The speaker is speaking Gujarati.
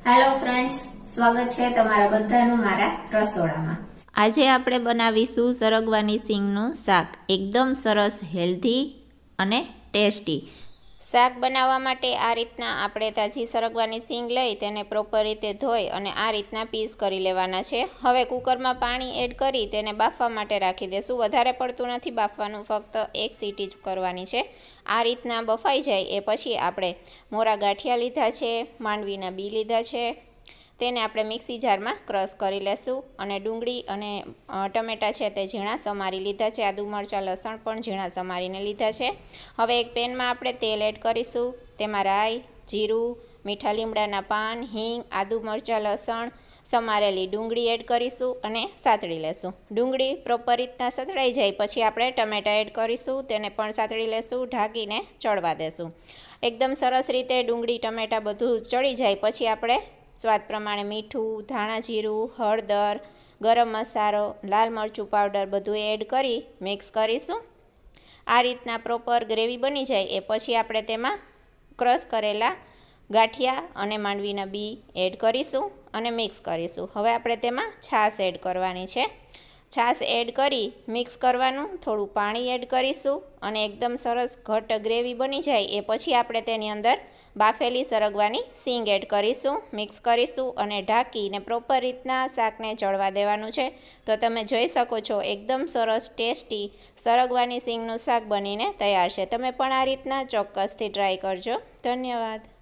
હેલો ફ્રેન્ડ્સ, સ્વાગત છે તમારા બધાનું મારા રસોડામાં। આજે આપણે બનાવીશું સરગવાની સિંગનું શાક। એકદમ સરસ હેલ્ધી અને ટેસ્ટી શાક બનાવવા માટે આ રીતના આપણે તાજી સરગવાની સિંગ લઈ તેને પ્રોપર રીતે ધોઈ અને આ રીતના પીસ કરી લેવાના છે। હવે કુકરમાં પાણી એડ કરી તેને બાફવા માટે રાખી દેશું। વધારે પડતું નથી બાફવાનું, ફક્ત એક સીટી જ કરવાની છે। આ રીતના બફાઈ જાય એ પછી આપણે મોરા ગાંઠિયા લીધા છે, માંડવીના બી લીધા છે, તેને આપણે મિક્સી જારમાં ક્રશ કરી લેશું। અને ડુંગળી અને ટમેટાં છે તે ઝીણા સમારી લીધા છે। આદુ મરચાં લસણ પણ ઝીણા સમારીને લીધા છે। હવે એક પેનમાં આપણે તેલ એડ કરીશું, તેમાં રાઈ, જીરું, મીઠા લીમડાના પાન, હિંગ, આદુ મરચાં લસણ, સમારેલી ડુંગળી એડ કરીશું અને સાતળી લેશું। ડુંગળી પ્રોપર રીતના સતળાઈ જાય પછી આપણે ટમેટાં એડ કરીશું, તેને પણ સાતળી લેશું, ઢાંકીને ચડવા દેશું। એકદમ સરસ રીતે ડુંગળી ટમેટાં બધું ચડી જાય પછી આપણે સ્વાદ પ્રમાણે મીઠું, ધાણા જીરું, હળદર, ગરમ મસાલો, લાલ મરચું પાવડર બધું એડ કરી મિક્સ કરીશું। આ રીતના પ્રોપર ગ્રેવી બની જાય એ પછી આપણે તેમાં ક્રશ કરેલા ગાંઠિયા અને માંડવીના બી એડ કરીશું અને મિક્સ કરીશું। હવે આપણે તેમાં છાશ એડ કરવાની છે। છાશ એડ કરી મિક્સ કરવાનું, થોડું પાણી એડ કરીશું અને એકદમ સરસ ઘટ ગ્રેવી બની જાય એ પછી આપણે તેની અંદર બાફેલી સરગવાની સિંગ એડ કરીશું, મિક્સ કરીશું અને ઢાંકીને પ્રોપર રીતના શાકને ચડવા દેવાનું છે। તો તમે જોઈ શકો છો એકદમ સરસ ટેસ્ટી સરગવાની સિંગનું શાક બનીને તૈયાર છે। તમે પણ આ રીતના ચોક્કસથી ટ્રાય કરજો। ધન્યવાદ।